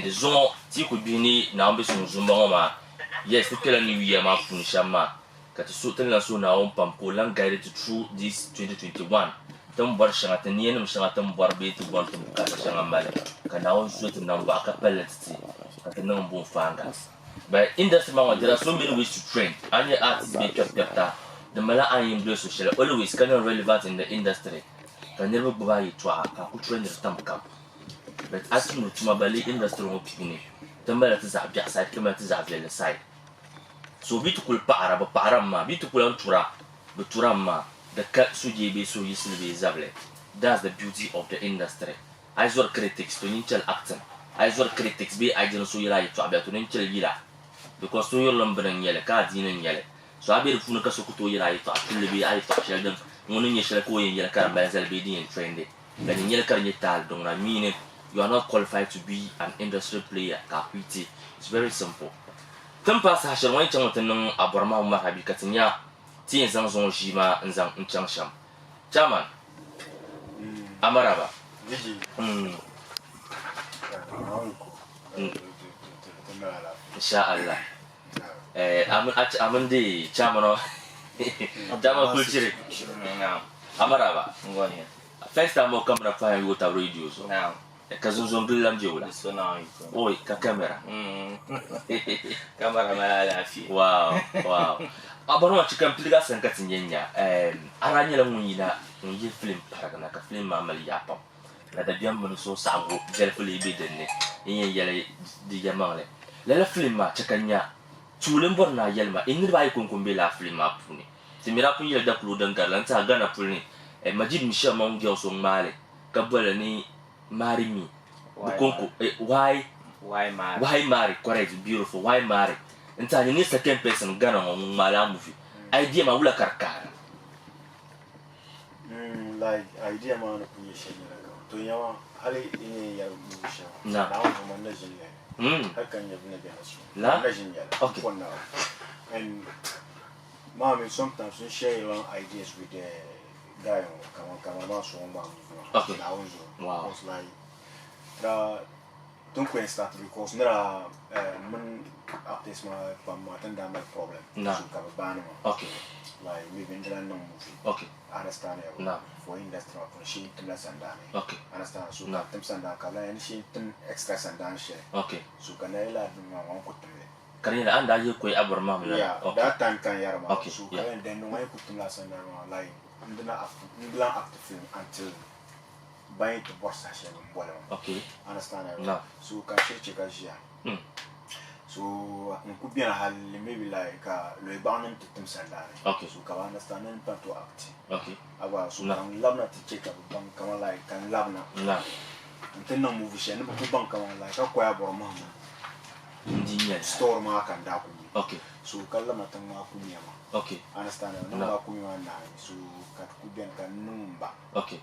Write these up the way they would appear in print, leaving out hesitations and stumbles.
the zone ti could be ni now be some zumba yes the killer new year ma punishama kat so tan la so na on pam ko lan guided through this 2021 tam bar shanga tan yen m shanga tam bar be ti bon tum ka shanga male ka na on so tan ba ka pellet ka tan bon fanga but industry ma there are so many ways to train and your artists be chapter the mala an English social always kind of relevant in the industry can never buy it to ka ku train the tam ka but as you to mabali industry mo pini tambala ta za biya side kuma ta za vele side so bitu kul para ma bitu kul antura betura ma the cut suje be so yisil be zable that's the beauty of the industry I saw critics to ninchal acting I saw critics be I didn't so yila to abia to ninchal yila because to yolom bren yele ka dinin yele so abi funu ka so ko to yila to atul be I to sheldon ngonin yeshel ko yin yela ka ba zal be din trend but in yela ka nyital donc na mine you are not qualified to be an industry player. It's very simple. Tempa sa hashel wani chang tan Aborimaham habi katinya tin zang zon jima nzang nchang sham. Chairman. Amaraba. Inshallah. Amun di chairman Chairman kulchiri. Amaraba. First time I come to find you with radio so. Kazunzon bilam jola. Oi, ka camera. Camera mala fi. Wow. Abono chikam pliga san katinyenya. Aranya la munyina, munyi film paragana ka film mamali yapam. La da biam bono so sango, jel fili be denne. Yen yele di jamale. La film ma chakanya. Chulem borna yelma, inir bay konkombe la film ma puni. Timira pun yel da kulu dangalan ta gana puni. Majid Michel Mongel so male. Kabala ni marry me. Bukonko. Why marry? Correct, beautiful. Why marry? And so you need second person Ghana on Mala movie. Idea ma wula karkara. Like idea ma no kunyesha to yawa hali ini ya musha. Na. Na on manajin le. Hakan ya bina biya so. La. Manajin ya. Okay. For now. And mommy sometimes we share long ideas with the guy kama so mama. Okay. Wow. It's like don't quit start because nera man artist ma tanda my problem. No. So kama bana. Okay. Like maybe in the movie. Okay. Understand it. No. For industry for she to less and done. Okay. Understand so No. them sanda kala and she extra and done share. Okay. So kana ila no wan ko tumle. Karina anda ye ko Aborimaham la. Yeah. Okay. That time kan yarama. Okay. So Yeah. and then no wan ko tumla sanda like ndina after film until buying to boss session in Okay. Understand it? No. So can check here. So could be a maybe like le banum to them sandal. Okay. So can understand and to act. Okay. About so No. can love not to check up come like can love not. No. Until no movie shen no bank come like a choir Aborimaham. Engineer. Store mark and dark. Okay. So can love not to mark me. Okay. Understand it? No. No mark me one so could be a number. Okay.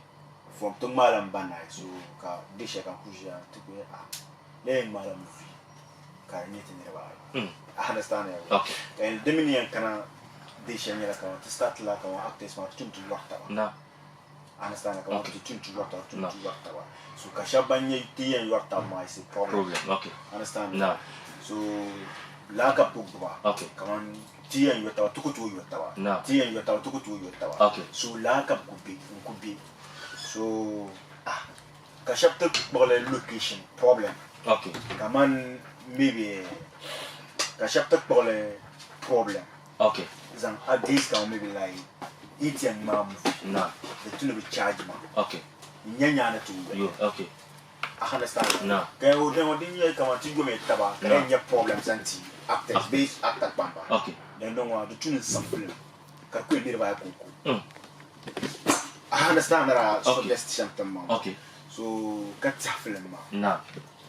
From to malam banai so ka disha kan kuja to be le malam movie ka nyete ne ba I understand it. Okay. And dominion kana disha ne la ka to start la ka actors ma tun tu wakta ba No. understand ka Okay. tun tu wakta No. ba so ka shabanye ti en wakta ma is a problem Okay. understand No. so la ka pugba ba Okay. come on ti en wakta to ko tu wakta ba No. ti en wakta to ko tu wakta ba Okay. so la ka could be so kashapta bole location problem. Okay. Kaman maybe kashapta bole problem. Okay. Zan this can maybe like eating mom. No. The two be charge ma. Okay. Nyanya na tu. You. Okay. I understand. No. Kaya odin ye kama tigo me taba. Kaya nya problems anti actors based actor bamba. Okay. Then don't want the two is something. Kakwe ni ba kuku. I understand that suggestion mom. Okay. So cut film ma. No.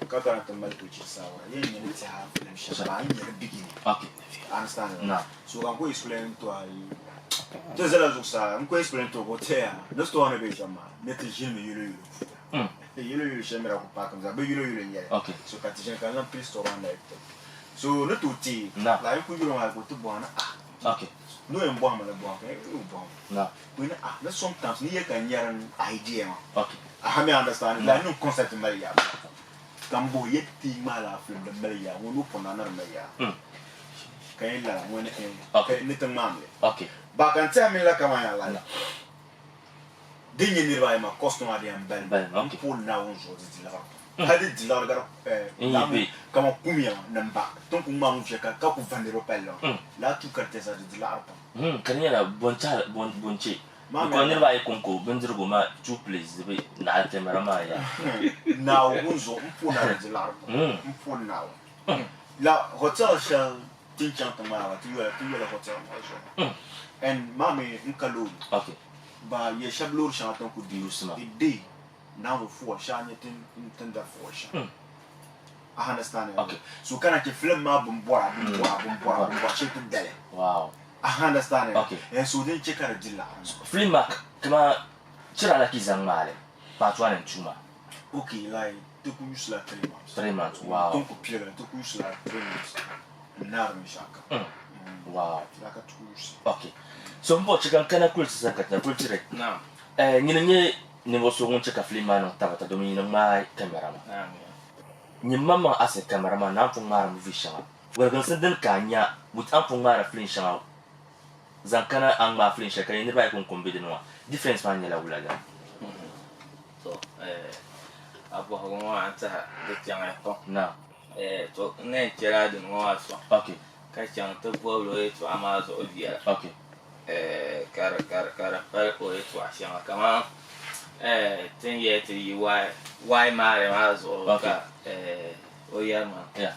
Kaka to mal to chisawa. Ye ni ti ha film shaba in the beginning. Okay. Understand? No. So I'm going to explain to you. There's a lot of stuff. I'm going to explain to hotel. Let's do on a bit, man. Let the gym you. You share up pack and you. Okay. So Katijan can please store on that. So not to tea. No. Like we don't have to born. Okay. No embalm and a bomb. No. When that's sometimes near can hear an idea. Okay. I understand. Like no concept in my yard. Cambo yetti mala film the Maria, one upon another Maria. Kaila, when okay, little mammy. Okay. Back and tell me like a man. Didn't you nearby my customer and Ben? I'm poor now, so it's the I did the Larga, come up Pumia, Namba, don't mount a couple of Vanderopello, La two cartes at the Larpa. Can you have Bonchi? Mamma never I conco, Bendrugoma, 2 places, the way Natamarama. Now, Unzo, Puna the Larpa, for now. La hotel shall teach out tomorrow to your hotel also. And Mammy Nkalu. Okay. But ye shablo shanton could use the day now for shiny tender for I understand. Okay. So can I film my bumboa, watch it today? Wow. I understand. Okay. And so then check out the dealer. Film mark, come on, Chiralakizang Male, part 1 and 2. Okay, like 2 use like 3 months. 3 months, wow. Don't appear to use like 3 months. Narmishaka. Wow. Like a 2 use. Okay. So mpo chika kana kulisa kata kultire. Naam. Nyinyi ni woso ngon chika filma no tabata domi no mai cameraman. Naam. Nyi mama ase cameraman na fun mara movie shanga. Wergan senden kanya but an fun mara film shanga. Zankana ang ma film shaka ni ba kun kombe denwa. Difference man yela wulaga. So abo hago anta de tianga ko. Na. To ne jera de no aso. Okay. Ka chang to bo lo e to amazo ovia. Okay. Cara para o eto achama kama 10 years why mare mas o ka o yama yeah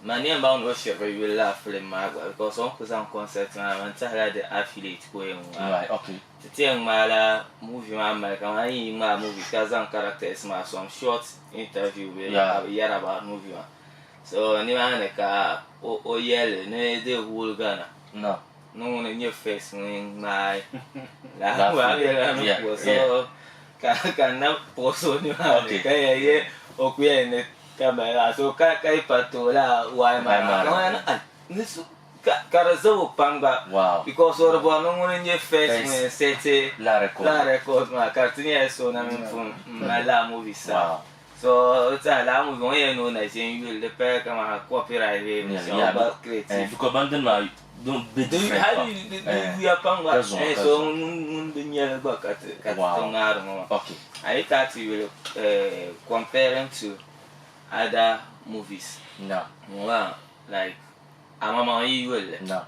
mani amba no shebe we la film magwa because on kusan concept na man tala de affiliate ko yen right okay tete mala movie ma kama yi ma movie kazan characters ma some short interview we yara about movie so ni ma ne ka o yele ne de wulgana no no one in your face when my so can not post on you okay okay in camera so kai patola why my this karazo panga wow because or bo no one in your face when set la record ma cartinia so na from la movie sa so it's a la movie when you know na say you the pair kama copyright so creative because abandon my don't be different. How do you panga? So dunia ba kat tongar mo. Okay. I thought you will comparing to other movies. No. Wow. Like amama yi will. No.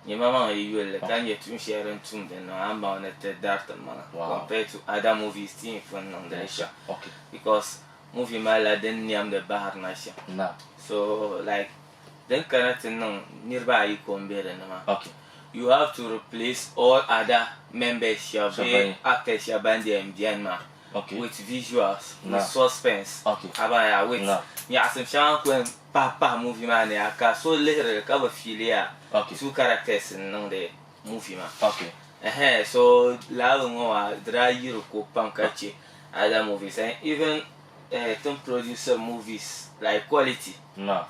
Your mama yi will. Can you tune share and tune then I'm on it that man compared to other movies team from Indonesia. Okay. Because movie mala then niam the bahar nasha. No. So like then cannot nearby okay. You have to replace all other members actors okay. With visuals, with suspense. Okay. Abaya with when papa movie man so later cover filia two characters in the movie man. Okay. So la dry Europe pankachi other movies and even some producer movies like quality. No.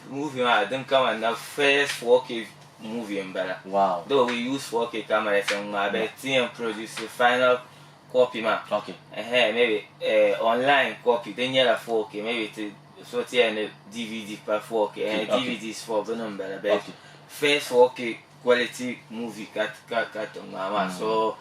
Movie I don't come and the first 4K movie in Bella. Wow. Though we use 4K cameras and my team produce the final copy man. Okay. Maybe online copy then you have 4K maybe to sort the DVD per 4K and DVDs for the number but first 4K quality movie cut on mama so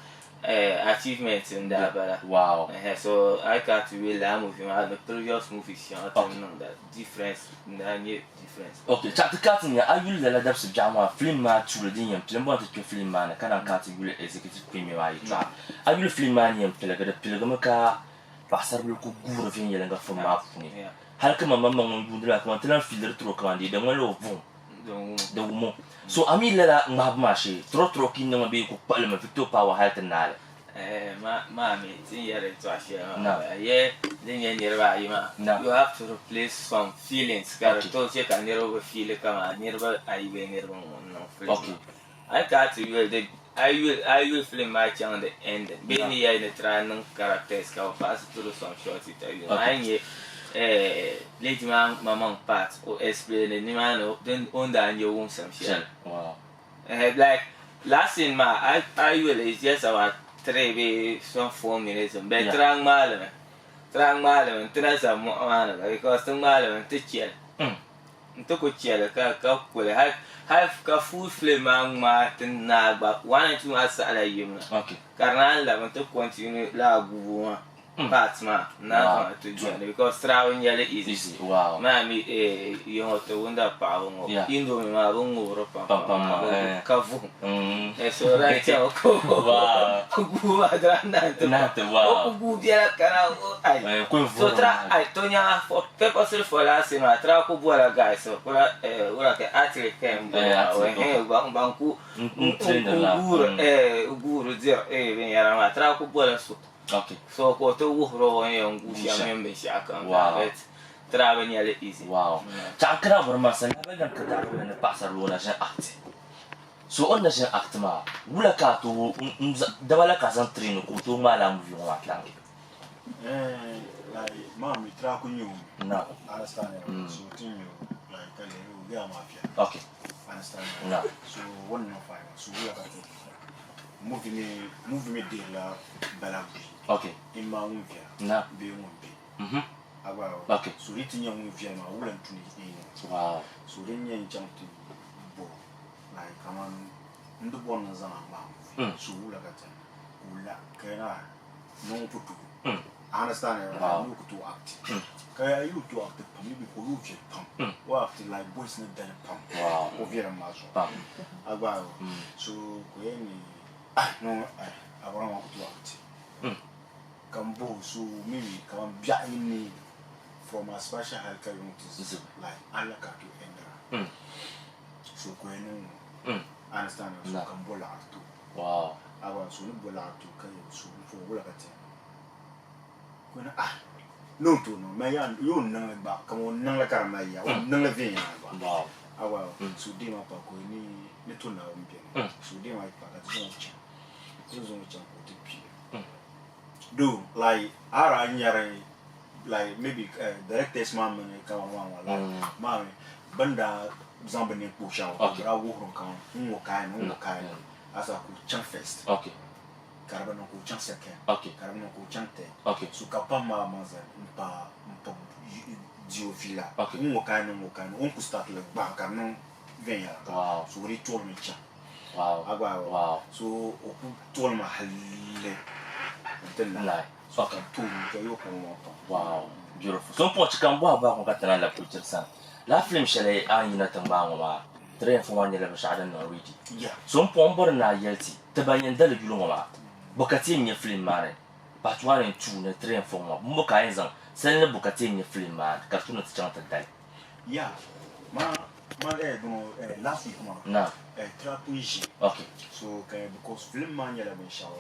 achievements in that wow so I got to really movie the previous movies that difference difference okay chapter cutting ya ayu la DABSI jama film ma tulodin yam film bon to film ma na kana cut you executive premier wa ita ayu film ma yam pelaga de pelaga maka pasar lu ko guru fin yela nga film ma funi hal kama mamma ngon bundula kuma tlan filter tro kawandi de ngalo bon de mo so ami la ngab mashi tro kin na be ko palma victor power health nale ma me tin yare to ashia yeah then nearby you have to replace some feelings to check and nearby feel kama nearby I be nearby no okay I got to I will film my channel the end be me in the training characters ka pass through some short it I lady man mama part or explain ni man then under your own some shit wow like last in my I will is just about 3 some 4 minutes better mal tra ngmalim ntina za mu'amana because tin ngmalim nti chel nti ku chel ka kule ha ka full flame ma tin na gba 1 and 2 asa la yimna okay karna la nti continue la gubu Batman, now to join because traveling yellow easy. Wow. Mammy, you know, to win that power. Indo, my own over Kavu. So right, wow. Who are not the wow. Who get a so I told you for purpose for last in my travel boy, guys. So, what I actually came Banku, Uguru, dear, travel boy. Okay. So ko to wuhro yon gusha membe shaka. Wow. Travel yale easy. Wow. Chakra Burmasa nabagan kada na pasaruna siya ate. So on na siya act ma. Wala ka to dawala ka san trino ko to malam view ma lang. Like mami tra ko nyu. No. Understand. So tinyo like kale ru ga mafia. Okay. Understand. No. So one no fine. So wala ka to. Movie me de la balabi. Okay. In my own view. Na. Be one be. Okay. So eating your own view ma wala tuni. Wow. So then you jump to bo. Like come on ndo bona zana ba. So wala ka ta. Wala kaya no putu. Understand? Wow. Look to act. Kaya you to act pam you ko you je pam. Wa act like boys na dan pam. Wow. Oviera maso. Pam. So ko ni no Aborimaham to act. Kambo so maybe come bia in from a special healthcare unit like alaka to endra. So ko no understand so kambo la to. Wow. Aba so ni bola to kai so for wala ka tin. Ko na no to no me ya yo nan ba kamo nan la karama ya o nan la vin ya ba. Wow. Awa so di ma pa ko ni to na o mbi. So di ma pa ka so do like ara nyare like maybe direct test man come on like mommy banda zamba ne pusha ra wo ron kan mo kai asa ku chan first okay karaba no ku chan second okay karaba no ku chan third okay so kapa ma manza mpa dio villa okay mo kai on ku start le ba kan no venya wow so ri tour me chan wow wow so oku tour ma halle like okay to yo ko wow beautiful so po chika mbo ba ko katana la picture san la film shele an yina tamba ma train fo wani la bashada na ready yeah so po mbor na yelti tabanyen dal yulo ma bokati ni film mare but one and two na train fo ma mbo ka enzan sen le bokati ni film ma cartoon ta chanta dai yeah ma no last week ma na trapuji okay so because film man yala ben shaw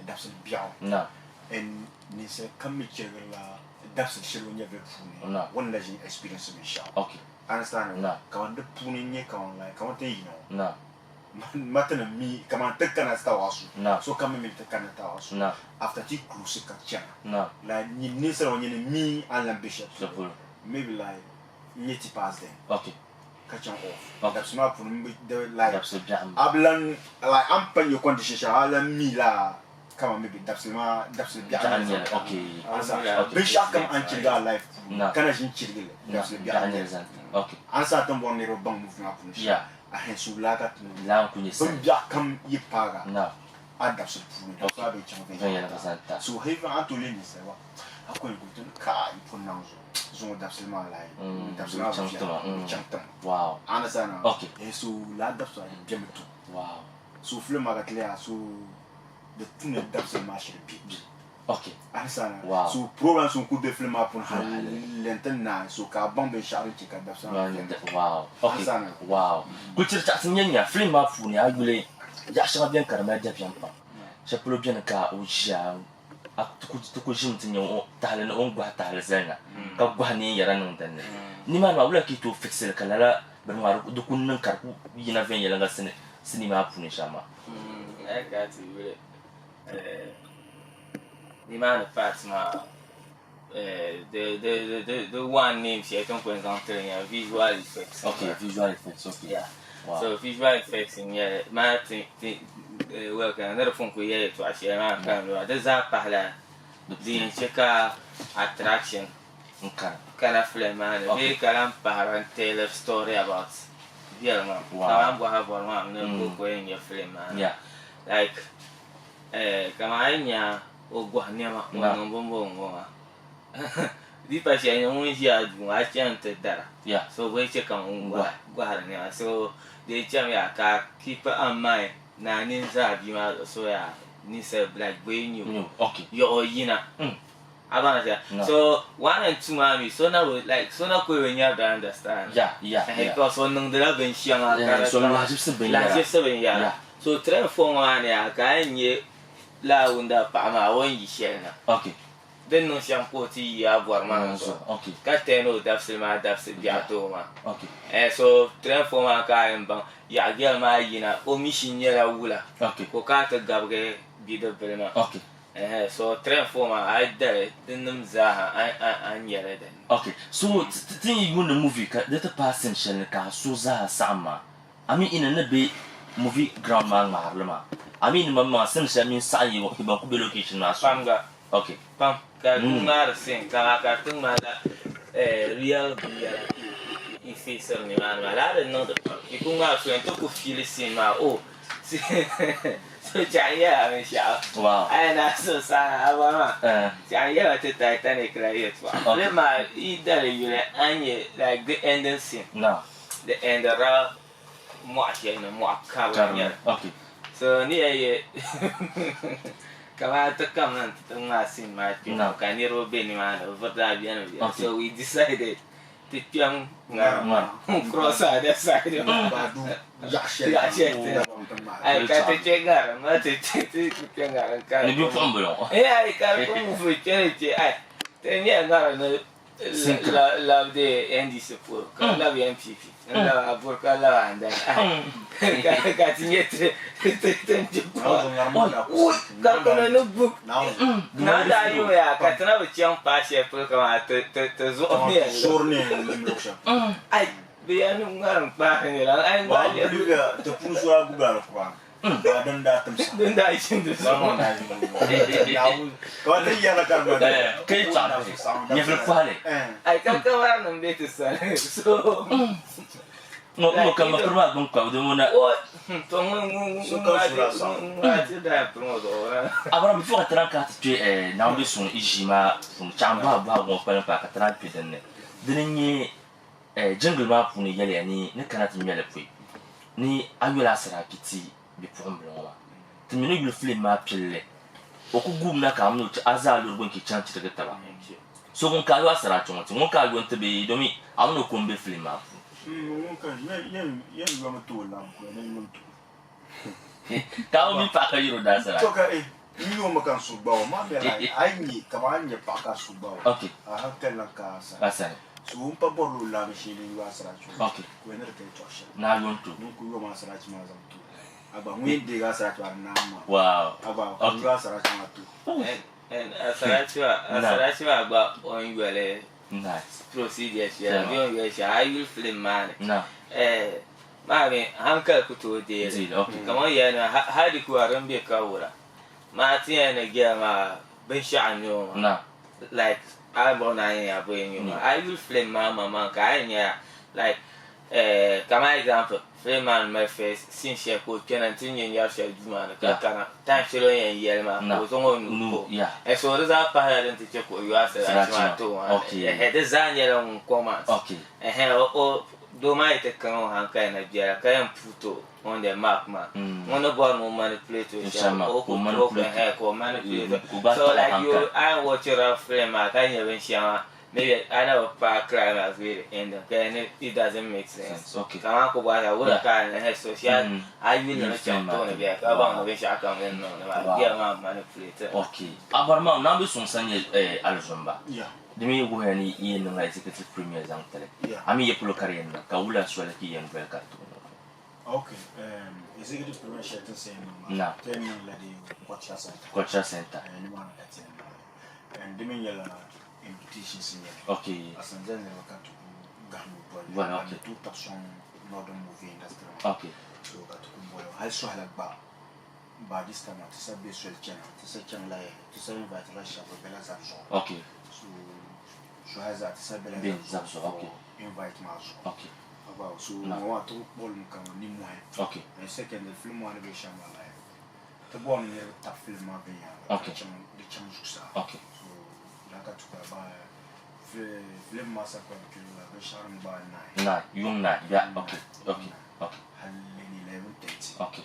DABSI biao na and ni se kammi chegala DABSI shiro nya be puni na wanda jin experience be shaw okay understand na kawan de puni nye kawan like kawan te yino na matana mi kaman tekana sta wasu na so kammi mi tekana ta wasu na after ti cruise ka chana na like ni se wonye mi an l'ambition so cool maybe like ni ti pass them okay catch on off DABSI ma puni de like DABSI bien ablan like I'm paying your condition ala mi la kama maybe DABSI bien okay bisha kam anchiga life na kana jin chirgile DABSI bien okay ansa tambo ne ro bang move na pun yeah ahen su la ka tun la kunye sa bia kam yipaga na a DABSI pun da sa be chan venya na santa so heaven atole ni se wa akon ko tun ka ipon nanzo zo DABSI ma lai DABSI ma chanta wow anasa na okay so la DABSI bien metu wow so film magatlea so the tune DABSI ma shiri pi okay anasa na wow so program so ku de film apon lenten na so ka bombe shari ti ka DABSI wow okay wow kulture ta sinyanya film ma fu ni agule ya shaba bien karama da bien pa je peux bien ka o ja tuku jim tin yo tahle na on gwa tahle zana ka gwa ni yara nan dan ni ma wala ki to fixer kala la ban waru du kunnan karku yina ven yala ga sini ma fu ni shama I got to really the amount of parts ma the one name she I don't go and visual effects okay visual effects okay yeah wow. So visual effects in yeah ma well another phone ko yeah to actually ma kan there's a pahla the cheka attraction. Kind of film, man. They can tell a story about Vietnam. I'm going to have one book in your film, man. Yeah. Like, Kamanya or Guanema, one the passion only here, I chanted that. Yeah. So we check on Guarania. So they tell me I keep on my nannies have you out, so yeah, Nisa Black Brain you. Okay. You're Yina. I gonna say. So 1 and 2 mommy, so now like so now when you understand. Yeah. Because on the love and so last 7 years. So 3 or 4 months, I can't ye la unda pama when you share. Okay. Then no shampoo tea Aborimaham. Okay. Cateno DABSI biatoma. Okay. So 3 or 4 months I am bang. Ya girl my yina omission yella wula. Okay. Kokata gabge bida belma. Okay. So 3 or 4 months I did them zaha I yella then. Okay. So thing you in the movie that a person shall so za sama. I mean in a bit movie ground man marlama. I mean mama since I mean say you about the location as Panga. Okay. Pam Kadungar sing Kakatung Mada real officer ni man malade no you kunga so ento ku feel cinema oh so chaya me sha Wow. ana so sa abama chaya te Titanic la yetwa le ma idare yule anye like the ending scene No. the end ra mo achena mo akaba Okay. so ni ay kama tekan tengah scene macam kan ni Robin ni mana verdabian dia. So we decided to piang cross ada side badu ya ai kata cengar mati piang kan Ni bi pom belum. ai kan pun fucking ai tenia ngara la de endi sepur kan la MPP la abur kala anda katinya kalau notebook nada yo ya katana bacang pasir per kama te sorne ai biar ngarang pa ni lang ai ngale juga te pusura bugar kwa badan datem denda isin tu sama na yawu ko te ya la karma Kai cha. Ni fle kwale. ai kan kamar nan betu sa so Mo kama kurma bang kwa de mona. oh dah promotor. Agora before atran ka tu na onde son ijima fun chamba ba go pa pa ka tran piden ne. Dinye jungle ma fun yele ni ne kana ti mele pui. Ni ayula sara piti bi problem wa. Ti mino yul film ma pille. O ku gum na ka amno aza lo gon ki chanti daga taba. So gon ka yo sara chonti. Gon ka yo nte domi amno ko mbe film ma. Nunca, ya vamos tu lá, nem muito. Kau mi pa ka yuro da sara. Toka ni o makan subao, ma be lai, ai ni kamanya pa ka subao. Okay. Ah, tela ka sa. Asa. So um pa bolu la me shiri wa sara chu. Okay. Ko ene ke tosha. Na yon tu. Nunca yo ma sara chu ma zam tu. Aba ngwe de ga sara chu na ma. Wow. Aba ko ga sara chu ma tu. And asarachi agba on yele Nice. procedure ya bio ya I will film man No. mami hankal kuto de Okay. kamar yana hadi ku aran be kawura ma tiya na ga ma ban sha'anyo No. like I bona ya boyen you I will film mama ka anya like kama example film man my face since ya ko kenan tinyin ya sha juma ka kana ta shiro yan yelma ko zongo nu Yeah. so da pa ha den te ko yo asa ma to Okay. de zanya la koma Okay. o do mai te kan han kai na biara kai puto on the map ma ono bor mo manipulate o ko manipulate so like you I watch your film ma kai ne ben shama maybe I know pa crime as well and then it doesn't make sense. Okay. Kama ko ba wala ka na social I will not jump on the back about no shaka kan no na ya ma manipulate. Okay. Aborimaham na be son sanye alzomba. Yeah. Demi go hani yen na executive premier zang tele. Ami ye polo carrière na ka wula swala ki yen vel kartu. Okay. Executive premier shaitan saying no. Ten la di Culture Center. Culture Center. And man attend. And demi yala invitations in here. Okay. Asanzan ne wakati gamu boy. Voilà, okay. Tout person northern movie industry. Okay. So wakati kumboyo. Hal so halak ba. by this time to say best channel to say channel like to say invite Russia for Bella Zapso. Okay. So has that to say Bella Zapso. Okay. Invite Maso. Okay. About so I want to ball come ni mo. Okay. And second the film one be shama like the born here top film ma be ya. Okay. The channel Okay. So like to ba film masa ko ke la be sharam ba na. Na, yung na. Yeah. Okay. Okay. Okay. Okay.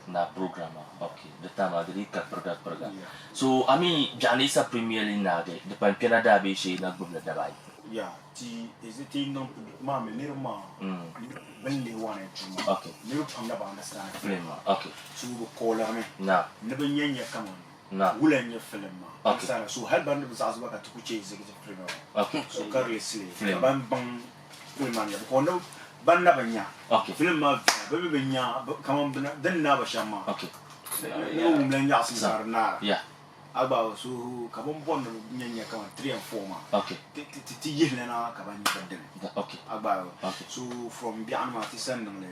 Na program. Okay. The time agri ka program. So ami jani sa Premier League na ge depan Canada be shi na group na dabai. Yeah, is it in no ma me little ma. When they want it. Okay. You come na ba understand. Okay. So we call me. Na. Never nyanya come on. Na. Wulen ye film ma. Okay. So help band was as ba ka tukuche executive premier. Okay. So currently ban film man ya ko no ban na banya. Okay. Film ma baby banya come on then na ba shama. Okay. No mlenya asar na. Yeah. About so kabon bon nyanya kama 3 and 4 ma. Okay. Ti yihna na kabani badden. Okay. About okay. So from Bianma to send them le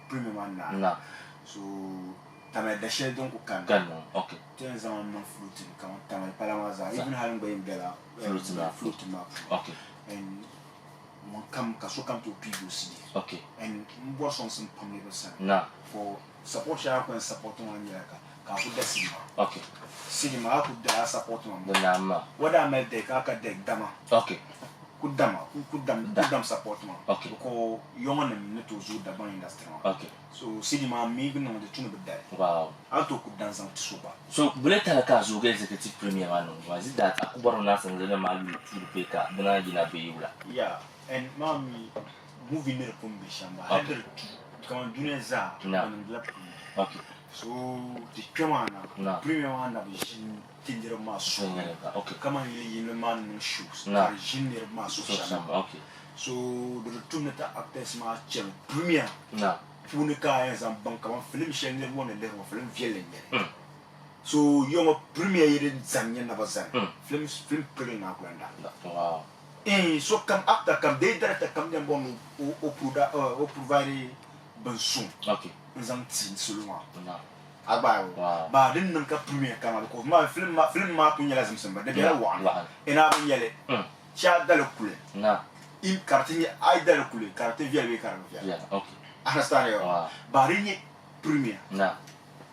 premier man na. Na. So tama da shell donc kan. Okay. Tenza man fruit kama tama palamaza even having by bela fruit ma. Okay. And mon kam kaso kam to BIEGU CD. Okay. And mbo son some pamle besa. Na. For support share ko support on yaka. Ka ku desi. Okay. Cinema could da support man. The nama. What I made deck aka deck dama. Okay. Could dam support man. Okay. Because young and to zo da ban industry. Okay. So cinema me no the tune be there. Wow. Auto could dance out super. So bullet talaka zo ga executive premier man. Was it that akubaro na san zele malu to the peka dana gina be yula. Yeah. And mommy movie ne pombe shamba. Okay. Come on dunia za. Okay. So the kemana. Na. Premier one na be tindira maso. Okay. Come on you man no shoes. Na. Jinner maso shamba. Okay. So the two neta actors ma chel premier. Na. Punika as a bank of film shell one and then film villain. So you're premier in Zanya Navazan. Film pulling out granda. Wow. So come after come they director come them one or provide Bensoon. Okay. Zantin Suluma. Na. Wow. But didn't come premier come because my film map in Yazim, but they are one. And I'm yelling. Child Dalocule. Na. In Cartier, I Dalocule, Cartier Carvia. Yeah, okay. Understand you? But in premier. Na.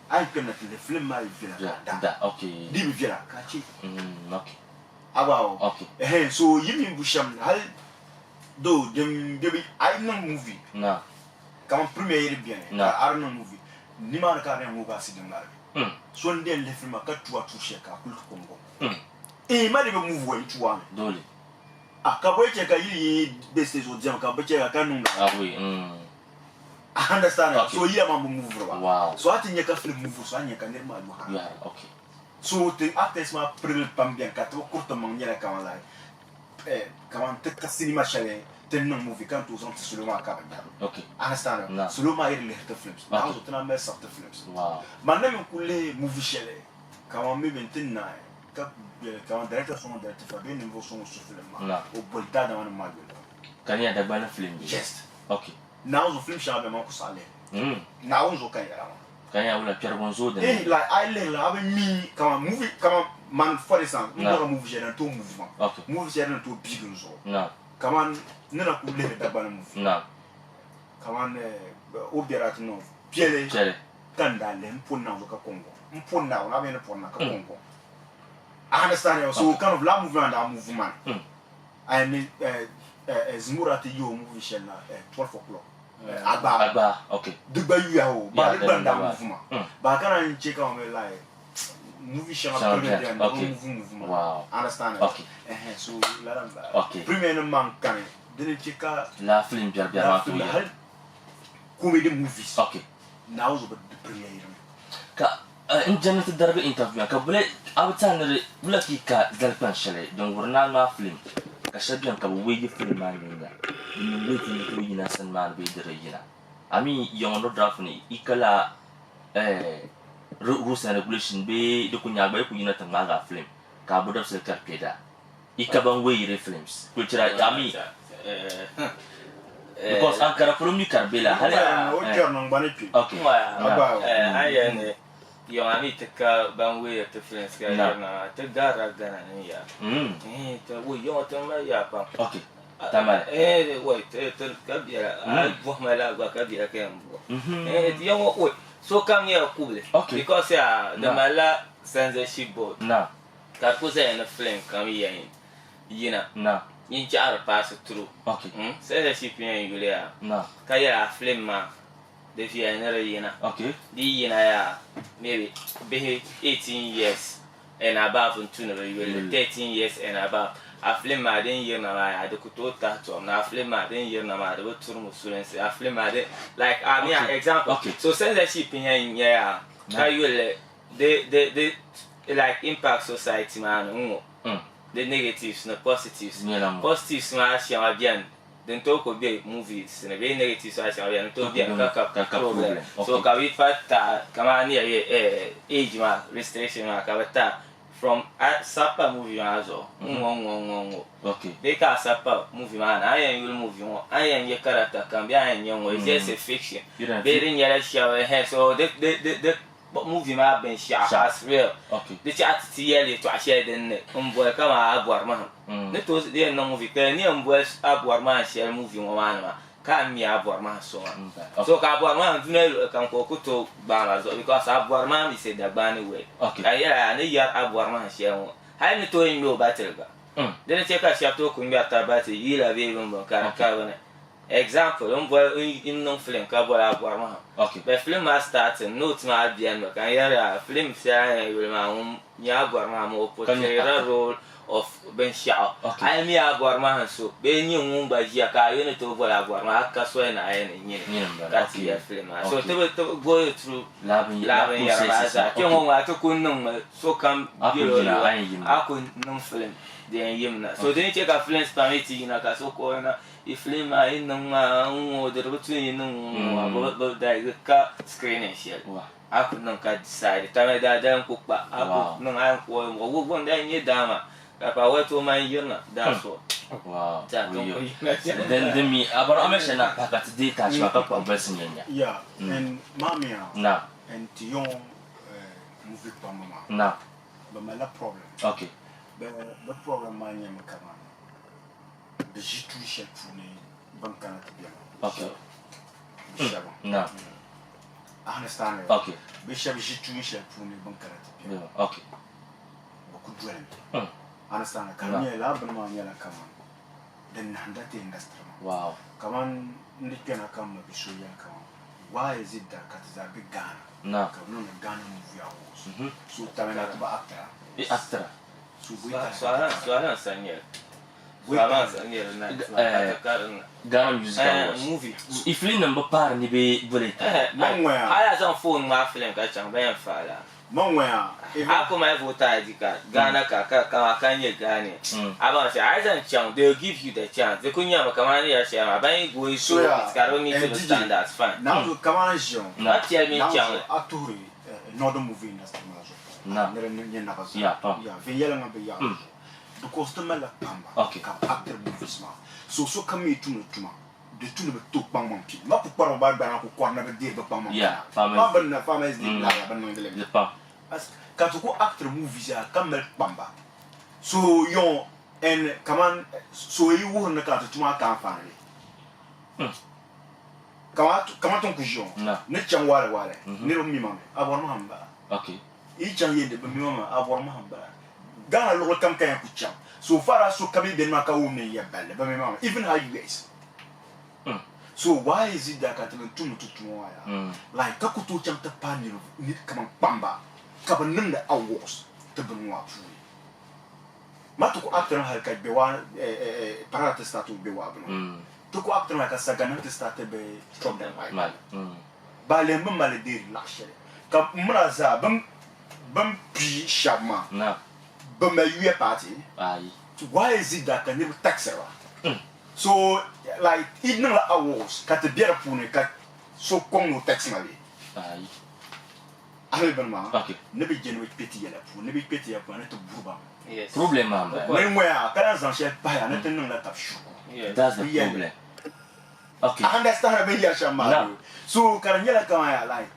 I cannot the film my villa. Okay. Di villa, catchy. Okay. About okay. So you mean Busham, how do them I know movie. Na. Come premier bien. I don't know movie. Niman Karen move as in life. So then left from a cut to a two shake a good Congo. Might even move way to one. Dolly. A caboche can best is with Jam Caboche, I can't know. I understand. Okay. So yeah, I'm move. Wow. So I think you can film move, so I can never. Yeah, okay. So the actors ma pril pambien kato kurto mangiera kama like kama teka cinema chalet tenno movie kan to zonte suluma ka ba. Okay. Understand? Suluma ir lehte films. Now to na me soft films. Wow. Manam kule movie chalet kama me bentina ka kama director son director fa ben niveau son su film ma. O bolta da man magel. Kanya da bana film. Yes. Okay. Now the film chalet ma ko sale. Now zo kan yara. Kanya wala Pierre Bonzo de. Like I learn I me come movie come man for example no movie j'ai tout mouvement. Okay. Movie j'ai tout big nzo. Na. Come on nena ku le da bana movie. Na. Come on obirat no. Piele. Piele. Kanda le mpona zo ka Congo. Mpona na bena pona ka Congo. I understand you. So kind of la movement and movement. I mean Zmurati yo movie j'ai na 12 o'clock. Aba, okay. Duba you are, but the band movement. But I can't check on me like movie show movement. Wow. Understand? Okay. So let them. Okay. Premier man can didn't check la film bien comedy movies. Okay. Now the premier. Ka in general darbe interview ka bule abtan bula ka dalpan shale don gurna ma film. Kashabian ka wegi film man ninga ni wegi ni wegi na san man be direyina ami yon no draft ni ikala rules and regulation be de kunya ba ku yina tan maga film ka bodab se karpeda ikaban wegi films kultura ami because Ankara from you can be like okay I young I need to cut bandway to friends to gara gana ya to you want to yapa okay tamam wait to kabia I want my lag kabia kem young wait so come here cool because the mala censorship board na that was in a flame come here you know na in jar pass through okay censorship you there na kaya flame ma the Vienna okay the ya maybe be 18 years and above until 13 years and above a flame I didn't hear na the kuto tattoo na flame I didn't hear na the turn students a flame like I mean example so censorship in here how you they like impact society man the negatives no positives positives ma shall be then talk of the movies and a very negative social and to be a problem. So can we fight come on here age restriction from supper movie as well. okay They can supper movie man. I am your movie. I am your character can be I young it's just a fiction. They in your shower hair so the movie ma been shot as real. okay The chat TL to share then boy come Aborimaham. Net was there no movie can near boys Aborimaham share movie one can me Aborimaham so so Aborimaham no can go to Balas because Aborimaham is said the ban way. okay Yeah, and year Aborimaham share. I need to know battle. Then check a chapter can be at battle year of even can example in no film cover Aborimaham. okay The film has started notes my bien can hear film share will my Aborimaham portray a role of Ben Shaw. I am Aborimaham so Ben you by Jaka unit over Aborimaham Caswell and that's the film. So to go through loving your to couldn't so come I couldn't no film the Yimna. So then check a film permitting in a castle corner. If film I know the between about the screening shell. I could not decide. The time I don't cook, but I could not one day near Dama. If I went to my unit, that's what. Wow. Then me, Aborimaham and I got to detach my papa blessing. Yeah, and Mammy now and Tion movie Pamama. Now, But my problem. okay. The problem my name come on. The G2 for me, Bankana to be okay. Bishop. Now, I understand. okay. Bishop G2 for me, Bankana to be okay. Understand? Come here, love and man, yellow come on. Then that industry. Wow. Come on, Nickena come up, show you come on. Why is it that it's a big Ghana? No. Come on, Ghana movie house. So, Tamina to actor. The actor. So, I don't send you. Ghana music movie. If you number par ni be bullet. I have some phone my film catch and ben fala. How come I vote ID card? Ghana can you Ghana? About I don't chance, they'll give you the chance. The Kunya Kamania share my buying go so it's got only to stand that's fine. Now to come on, show. Not tell me channel. Actually, another movie industry. No. Yeah, Villa be young. The customer pamba. Okay. After movies, so come me to the two of two bang monkey. Not to quarrel about Banako corner the day, but Pama. Yeah, farmers the pump. As Katuko after movies are come Pamba. So young and come on, so you won't look at to my family. Come out on Kujon. No, Nichang Walla, Nero Mimam, Aborimaham. Okay. Each and yet the Mimama, Aborimaham. Ghana local come can put so far as so come in Macauni, even how you guys. So why is it that I tell you to like Kakuto Champa Pani need come on Pamba, Cabanunda awards to be more free. Matuko after Halka be one parate start to be one. Took after like a Saganate started by problem like Balemba Malady last year. Kamraza Bum P. Shabma. No. But my year party. Why is it that I never tax her? So, like, it never hours, cut the beer pony, cut so come no tax my way. I live in my never generate pity and a never pity upon it to Buba. Yes. Problem, ma'am. When we are Karazan shed by a nothing that of sugar. That's the problem. Okay. I understand me Yashama. No. So can you like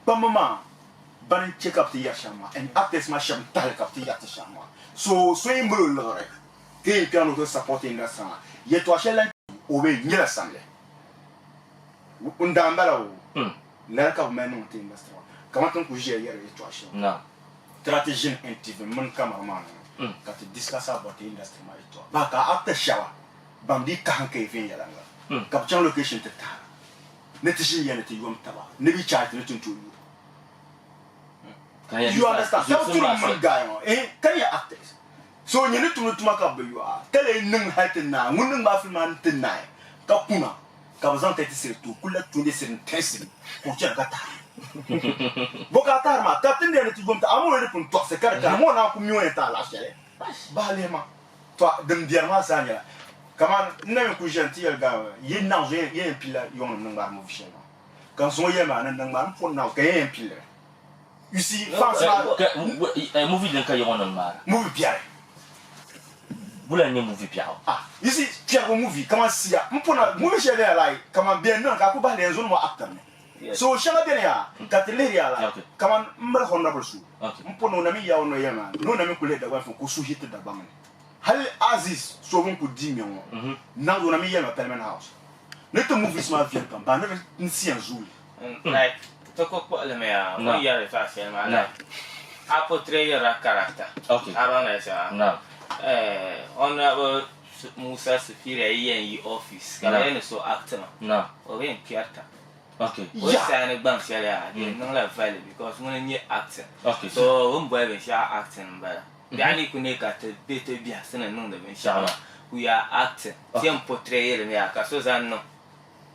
Pamama ban check up the Yashama and actors masham talk up the Yatashama. So swing blue lore. Game piano to supporting that song. Yet to shall obey Yella Sunday. Undambala. Lack of men on the industry. Come on, Kuja here to Asha. No. Strategy and TV, mon cameraman. Got to discuss about the industry. Baka after shower. Bambi can't cave in Yalanga. Capture location to Tara. Netition Yanity Yum Taba. Never charge nothing to you. You understand? How to man guy, eh? Can you act this? So you need to look up where you are. Tell a nung height and now, wouldn't Baffleman tonight. Kapuna. Kabazan 36 to Kula 27 testing. Kuchakata. Bokatarma, Captain Yanity Yum, I'm already from Toxica, I'm one out community last year. Balema. Them dear Masanya. Come on, never cushion tea go. Ye now, ye pillar, young number movie. Can so ye man and man for now, gay pillar. You see, fast movie didn't carry on man. Movie Pierre. Bulan movie Piao. Ah, you see, Pierre movie, come on, see ya. Mpona, movie share there like, come on, be no, Kakuba, there's one more actor. So, Shanabia, Cataleria, come on, honorable Sue. Mpono Nami Yao no Yaman, no Namikule, the wife of Kusu hit the Baman. Hal Aziz, so one could dim you. Now, when I'm in a Parliament House. Let the movie smart film, but never see a zoo. Like, talk about the mayor, no year if I say my life. I portray a character. Okay. I don't know. No. Honorable Musa Safira in office. Can I so actor? No. Or in Piata. Okay. What's an bank share? No like value because when you're acting. Okay. So, boy, we shall acting better. Gani kuneka te beto bia sene nung de benshama. We are acting. Tiam portray le mea kaso zanno.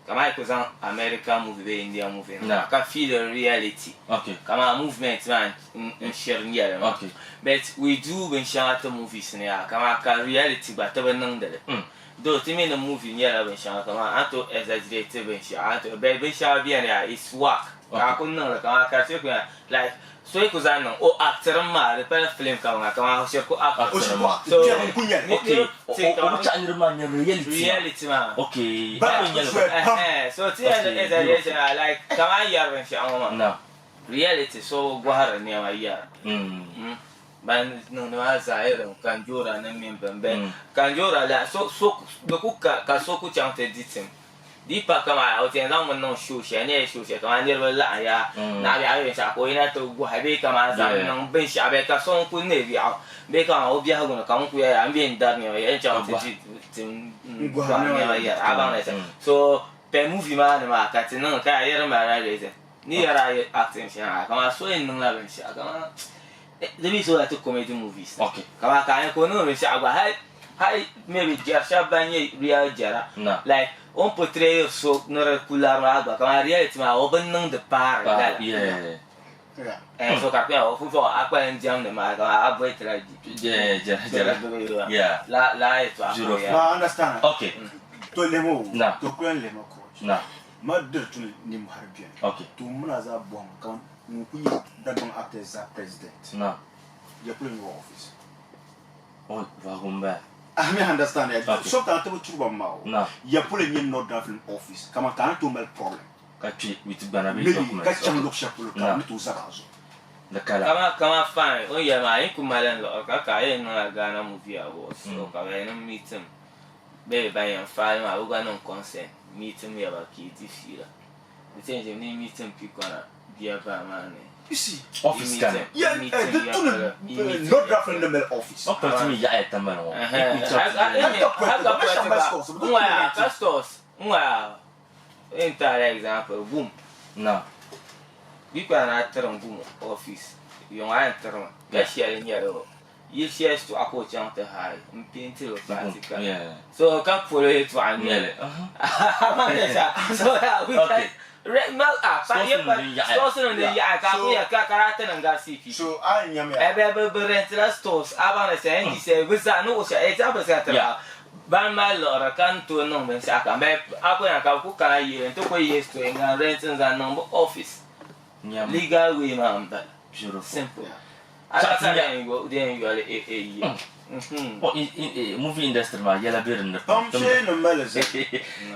Kama iko zan American movie, India movie. No. Ka feel the reality. Okay. Kama movement man in share nyele. Okay. But we do benshama te movies ne ya. Kama ka reality ba te benang de. Do timi the movie nyele benshama kama anto exaggerate benshama. Anto benshama bien ya is work. Ka kunna kama ka se like so you could know oh actor ma the film come actor so reality man okay so like come on no reality so go hard near my year ban no zaire kanjura na mbembe kanjura la so the cook ka so ku chante ditim di pa kama o tian dang mon show she ne show she kama ne la ya na bi ayo sha ko ina to go ha be kama za nang ben sha be ka so ku ne bi a be ka o bi ha go na ka ku ya ambien dar ne ya cha ti tim go ha ya abang ne so pe movie ma ne ma ka tin no ka ya ma ra re ni ya ra acting sha kama so in nang la ben sha kama de bi so la to comedy movies okay kama ka ko no ben sha ba hai maybe jasha banye real jara like on portray so nora kular agua kama reality ma open nang de par yeah so ka o fu akwa njam ne ma ka avoid tragedy yeah la itu I understand okay to lemo na to kwen lemo coach na ma dir tu ni mharbien okay to muna za bon kan kunyi dadon actors za president na ya pulling your office oh warum ba I understand it. So that to chuba mao. No. Ya pulling in no drafting office. Kama kana to mal problem. Kachi with banabi documents. Kachi look shapu ka to zarazo. The kala. Kama fine. O ya ma iku malan lo ka ye no Ghana movie awards. So ka we no meet him. Be ba yan file ma we go no consent. Meet him ya ba ki ti fira. The change ni meet him pick on dia ba man. You see, office can. Yeah, not drafting the mail office. Not to me, yeah, it's a man. Example, boom. No. You can enter on boom office. You enter on. That's here in yellow. You share to a coach on the high and painted of yeah. So I can't follow it to one. So we can. Red milk up, so I am a stores. I say, he said, with that no, example, ban my lord, I can't do no man. I make up when I can cook a year and 2 years to and rent and number office. Legal way, ma'am, but simple. I then you are a year. movie industry ma yala birin Tom Shea no Melissa.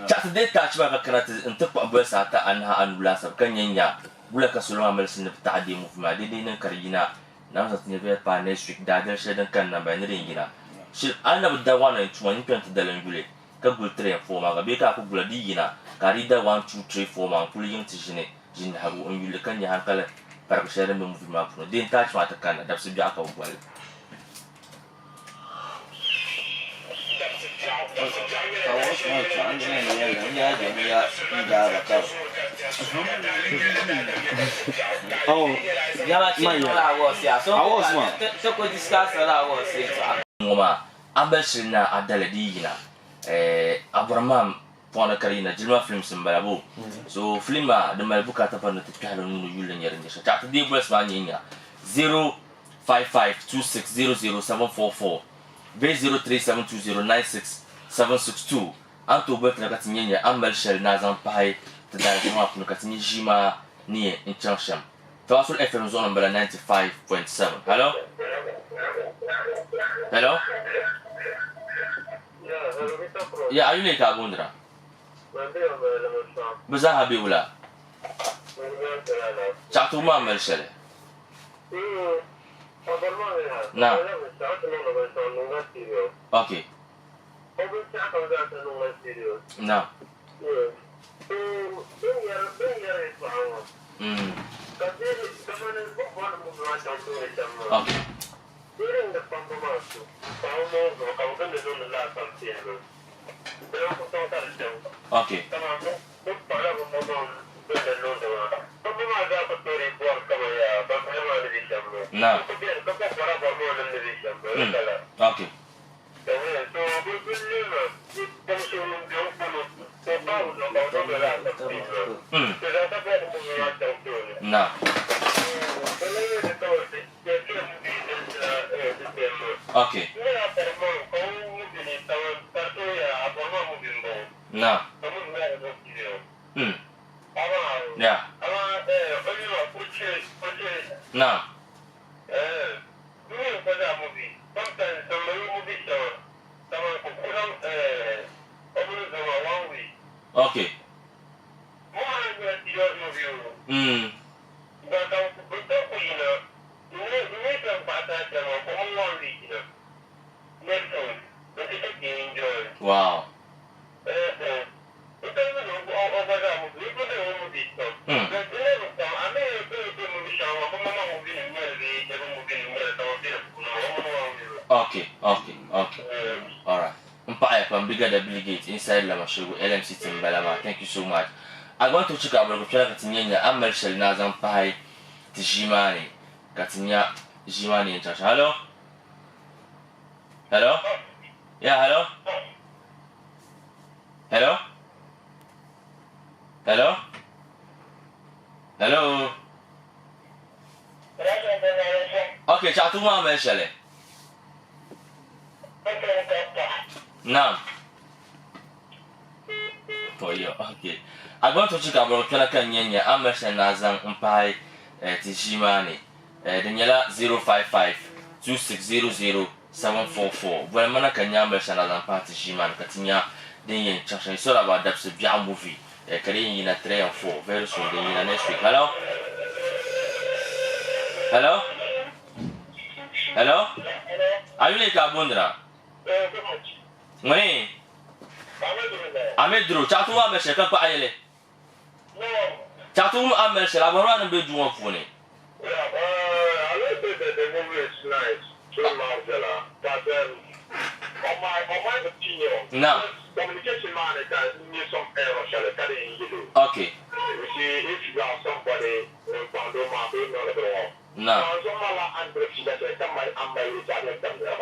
Chat de touch ba kana untuk pa ba sa ta anha anula sa kanyanya bula ka sulunga melsin na taadi movie ma de ne karina na sa tinya be pa ne strict dadar shedan kan na ba ne ringina shi ana da wana tuwani pent dalan gule ka gul 3 and 4 ma ga be ka ku gula digina kari da 1 2 3 4 ma ku yin tishine jin hagu on yule kan ya hankala para ku shedan movie ma puno de touch ma ta kana da su bi aka wal Oh, yeah, so could discuss ngoma ambashi na adaladi gina Aborimaham pona karina jilma film simbalabu so filma da mai bukata fa na tafiya nunu yulen yarin da ta di bus ma nyinya 0552600744 B0372096762 anto bet na katinya ambal shell na zan pai ta da jima kuma katinya jima ni in chansham Tawasul FM zone number 95.7 hello hello ya ayu ne ka bundra baza habi wala chatu ma ambal shell na okay no okay okay no okay no okay no yeah no okay wow okay all right Empire from bigger the Gate inside la mashugu LMC Timbalama. Thank you so much. I want to check out the Katinya Amal Shell Nazam Pai Tijimani Katinya Jimani in touch. Hello? Hello? Yeah, hello? Hello? Hello? Hello? Okay, Chatuma Amal Shell. Naam. Oh yeah, okay. Agora to chika bro kala kan nyanya amasha nazan mpai tishimani. Daniela 05526000744. Voilà mana kan nyamba sha nazan pa tishimani katinya den yen chacha so about DABSI bia movie. Kale yin na 3 and 4 very soon den yin next week. Hello? Hello? Hello? Are you like Abundra? Mani Amedro chatu wa meshe kan pa ayele chatu wa meshe la bora na be duwa funi the movie is nice so marvelous but on my opinion no communication man that need some error shall carry in you okay you see if you are somebody pando ma be no le bro no so mala and break that come by am by the channel come there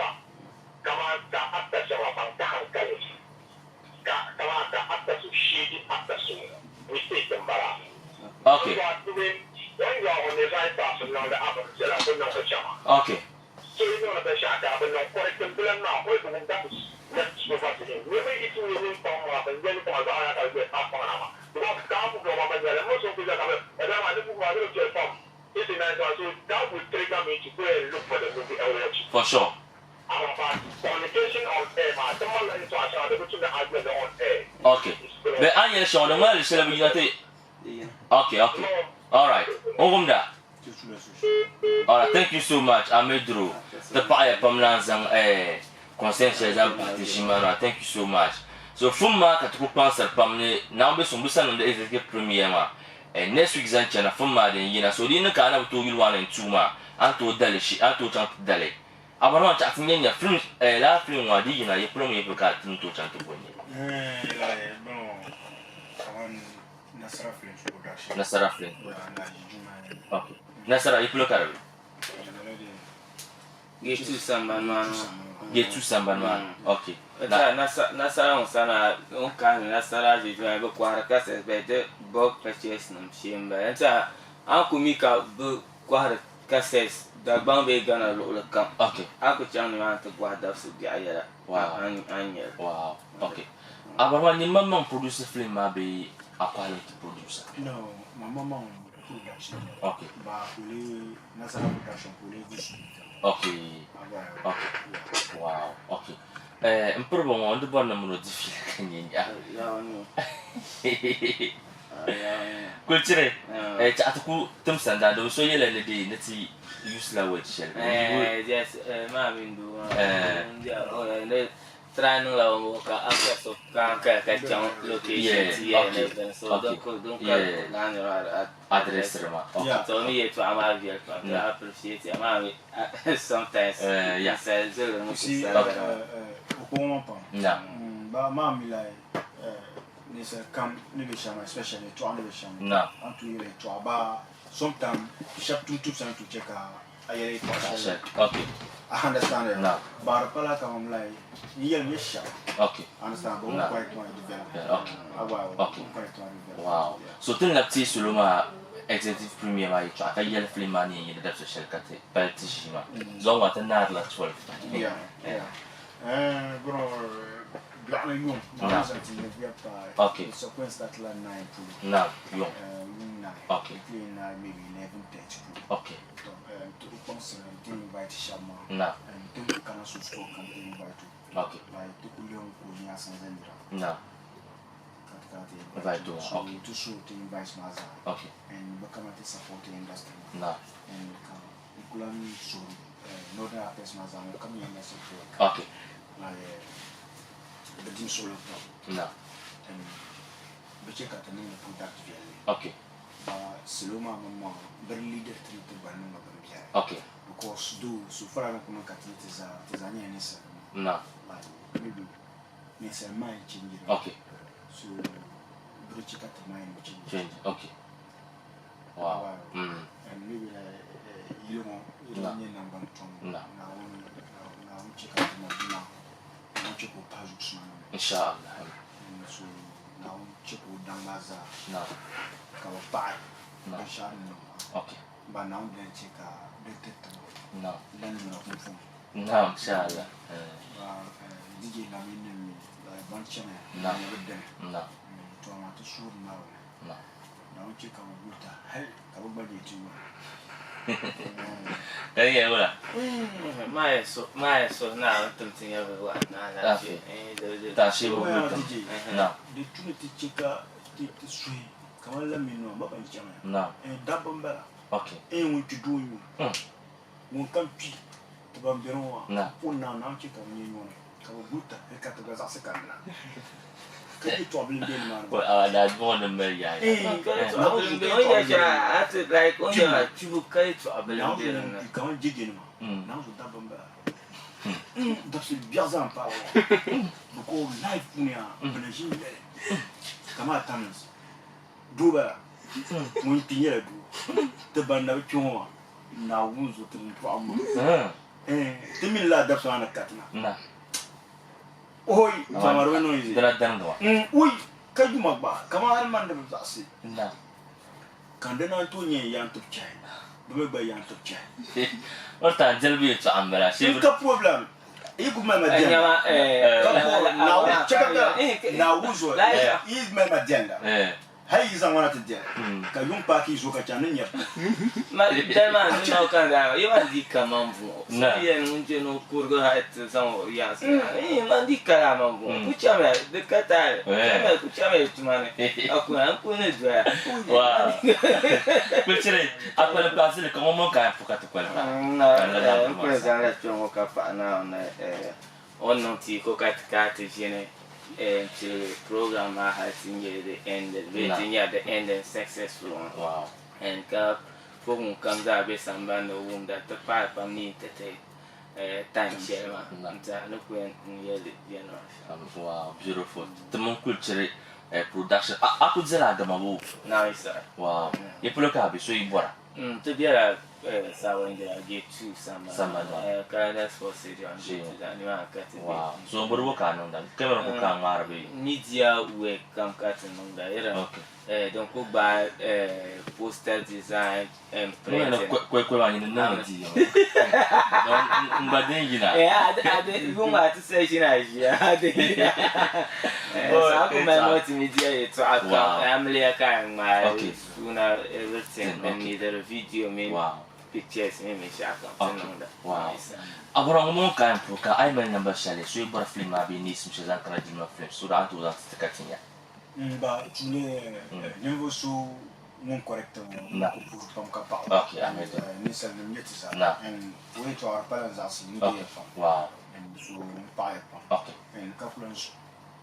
kama ka atta shawa panta hankali kama ka atta su shidi atta su mistake mbara okay when you are on the right path now the apple shall have no chama okay so you know the shaka but no correct the plan now what the that is let's go back to him maybe it will be from up and then come out and get up on ama because come go mama there most of the come and then I look for the just from it's nice so that would trigger me to go and look for the movie and watch for sure I'm about be anya shon da mal shela bi yate okay all right ongumda all right thank you so much amedro the pa pamlan zang conscience zam partishimana thank you so much so fuma ka to sponsor pamne na be so busa no the executive premier ma next week zan chana fuma den yina so din ka na to wil 1 and 2 ma anto dale shi anto chant dale abana cha tinya film la film wa di yina ye premier pe ka tinto chant bonni Nasara Flynn. Okay. Nasara, you look at it. Get to someone. Okay. Nasara on Sana, on can Nasara, you drive a quarter better, book purchase them, chamber. And Uncle Mika book quarter cassettes, the Bombay gonna roll a cup. Okay. Uncle John want to go out of the Wow. Okay. Ababa ni mama producer film ma be a quality producer. No, my mama production. Okay. But we Nasara production vision. Okay. Wow. Okay. Improbo mo ndo bonna mo difi kanyenya. Kulture. Ta atuku tumsanda do so yele ne de nati use la word shell. Yes, ma bindu. Trying to access of location so don't address so me to I appreciate it sometimes but mommy like come especially to about sometimes shop to check okay. I understand it. No. But I'm like, okay. Understand, but no. Quite develop. Okay. Wow. So then that is Suluma executive premier my track. I yell flame money in the depth of Shelkate, Petishima. Zong what another 12. Yeah. Bro, okay. Sequence that line 9 now, okay. Maybe 11:30. Okay. To the concert, invite Shama. No. And to can also store can invite. Okay. Like to Kulion Kunia Sanzendra. No. Invite to okay. To show to invite Maza. Okay. And become a support the industry. No. And Kulan so Northern Affairs Maza will come in as a okay. Like the team solo. No. And we check out the name of product value. Okay. Seloma mama very leader treated by no okay. Because do so far I don't know Tanzania nessa. No. Like maybe nessa mind change. Okay. So bridge cut mind change. Okay. Wow. And maybe you know number two. No. Now check out now. Now check out Pazuks man. Inshallah. So now check out Dangaza. No. No. Okay. But now they check the no. Then you know no, inshallah. DJ Lamin like bunch no. With them. No. To want to shoot now. No. Now check our water. Hey, everybody too. Yeah, well. My so now something everyone. That's it. No. The Trinity checker take the street. Come on, let me know about each other. No. And double better. Okay. And what you do, you won't come to Bambino. No. Oh, now check on you. Come good, a category as a camera. Can you trouble in man? Well, that's more than me. Yeah. I acted like on your two kites. Now you can't dig in. Now the double better. That's a biazan power. Because life, come on, Thomas. Do better. When Pierre do the band of Chuma now wounds with the problem. The middle that's on a cat. Oh, Tamarino is that done. We can you my bar? Come on, man, that's it. No. Candana to young to China. The way young to China. What time tell me to Ambera? She a problem. You could remember now check out now who's he's my agenda. hai zan wana ta dia ka yum pa ki zo ka chanin ya ma dama no kan da yawa di kamambu ye nje no kurgo hat san ya ma di kamambu ku chama de kata ku chama tumane aku ne dwa wa kulchere akwa place ko mo ka fuka to kwala na ko za la chongo ka pa na on non ti ko ka tiene to program has in the end waiting at the end and successful one. Wow. And for whom comes out with some band of whom that the pipe of me to take time share man. Look when you know. Wow, beautiful. The mon culture production. I could say that my Nice sir. Wow. You put a so you bought. To be a sound get to some Canada's for city and wow. So what work on that? Camera who can marry. Media we come cutting on the okay. Don't go by poster design and print. Quick in the name. But then you know. Yeah, you might say she knows. Yeah, multimedia to our family account my sooner everything and neither video maybe pictures maybe wow. Aborang mo kan pro ka ay man number shale so you bar film abi ni sim shazan kana di ma film so da to da tikatinya ba tune niveau so non correct na pour pam ka pa okay amen ni sal ni nyeti sa na and we to our balance as ni okay wow and so pa okay and couplons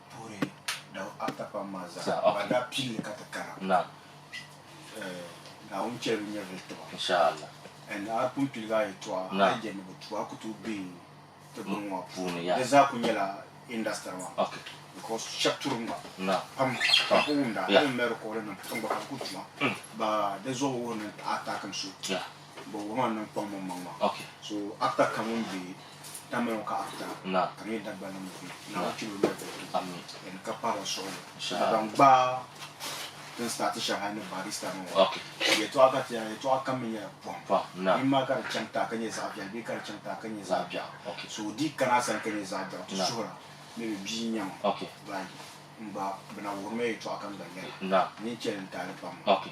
pour da after pa maza ba da pile katakara na na unche ni veto inshallah and I put pilga etwa aje no twa kutu be to bunwa puni ya za kunyela industry wa okay because chapturunga na pam punda ya mero ko na tumba kutuma ba dezo wona ata kam su ya bo wona na pam mama okay so after kamun be tamero ka after na kani da bana mu na chilo na amin en kapara so inshallah ba then start shahane barista no okay ye to aka ya to aka me ya pa na in ma ka chanta kanye zabia bi ka chanta kanye zabia okay so di kana san kanye zabia to shura me bi nyam okay ba mba bana wurme to aka nganya na ni chen ta le pam okay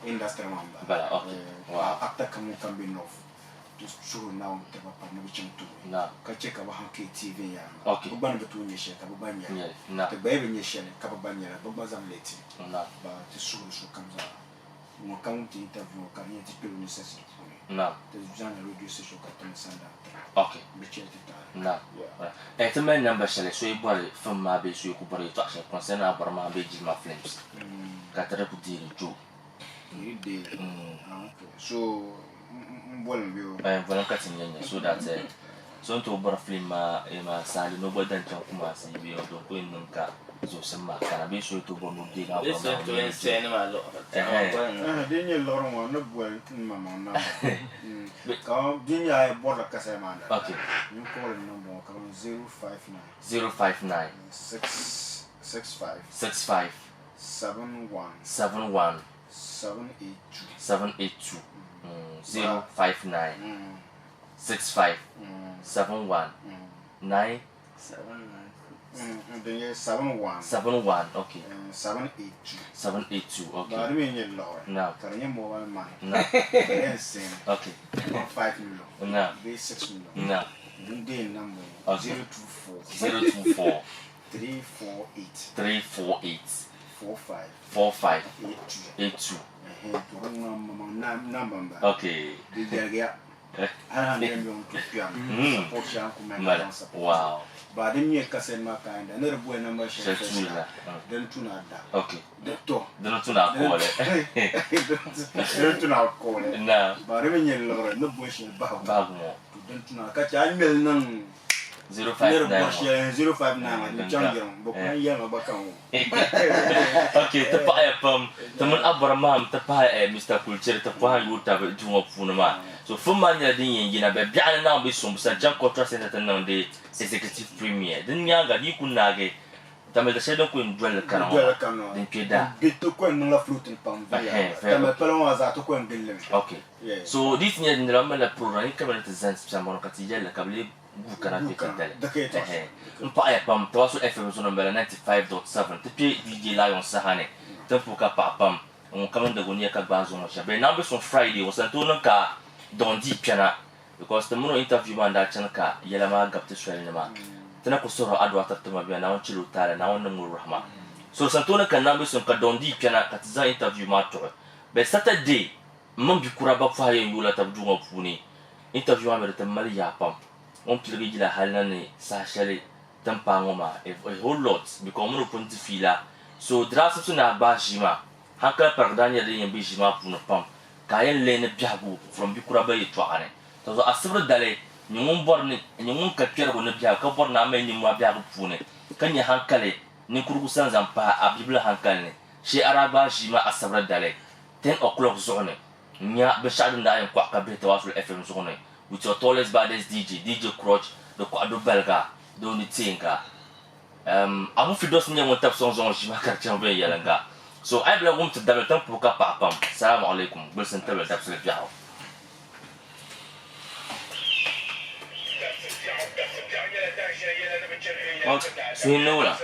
industry mamba bala okay wow after kamu kan be nof to shuru now te ba pa no chintu na ka che ka ba hanke tv ya okay ko ban betu nye she ka ba banya na te ba be nye she ka ba banya ba ba zam leti na ba te shuru so kamza mo kan ti interview kan ye ti pelo necessary na te jana radio station ka tan sanda okay be che ti ta na te men number shale so you bore from ma be so you ko bore to action concern Aborimaham be jima films ka tere ku diri jo ni de so mbol bio voilà ka tinyanya so that so to bore film ma sali no bodan tan kuma si be do ko nunka so sama kana be so to bono de ga this is to insane ma lo dinye loro mo no bol mama na ka dinye ay borda kase manda okay you call the number ka 059 65 71 782 059 65 71 9 then yes 71 okay 782 okay but we need law now can you mobile money now yes okay 5 million now be 6 million now the number 024 348 45 82 okay wow but then you can send my kind another boy number then tuna okay doctor then tuna call it then tuna call it now but when you lower no boy shall bag more then tuna catch I will none 059 okay tepat pam teman Aborimaham tepat Mr. Culture tepat yuta jumpa punama so fumanya din yin na be bia na be so sa jam contract center na de executive premier din nya ga di kunna ge tamel da shedo ko ndwel kana din keda bitu ko nla fruit pam via tamel pelon aza to ko ngilem okay so this nya ndra mala program kamera tazan spamon katija la kable bukana tekentale mpa ya pam tawaso fm so number 95.7 tepe DJ Lion Sahane tempo ka papam on kamanda gonia ka bazo mo shabe na be son Friday o santo nan ka dondi piana because the mono interview man da chan ka yela ma gapte swel ne ma tana ko soro adwa tatma be na on chilo tala na on ngur rahma so santo nan ka na be son ka dondi piana ka tza interview ma to be Saturday man bi kura ba fa yen yula tab junga puni interview ma be ta mali ya pam on pilgi gila halna ne sa shale tampa ngoma a whole lot because mono punti fila so drasa suna ba jima haka pardanya de yen bi jima puna pam kayen lene biagu from bi kura ba yi to ane to so asibra dale nyungun borni nyungun ka kera ko ne biagu ka borna me nyumwa biagu pune kan ya hankale ni kurgu san zampa abibla hankale shi araba jima asibra dale 10 o'clock zone nya be shadin da yen kwa ka be tawasul fm zone with your tallest baddest DJ Crotch the kwado belga do ni tinka amu fidos ni ngon tap son zon jima ka chambe yalanga so I bla wum to dabel tan pour ka papam assalamu alaikum bul sen tabel dab sele biaw so you know la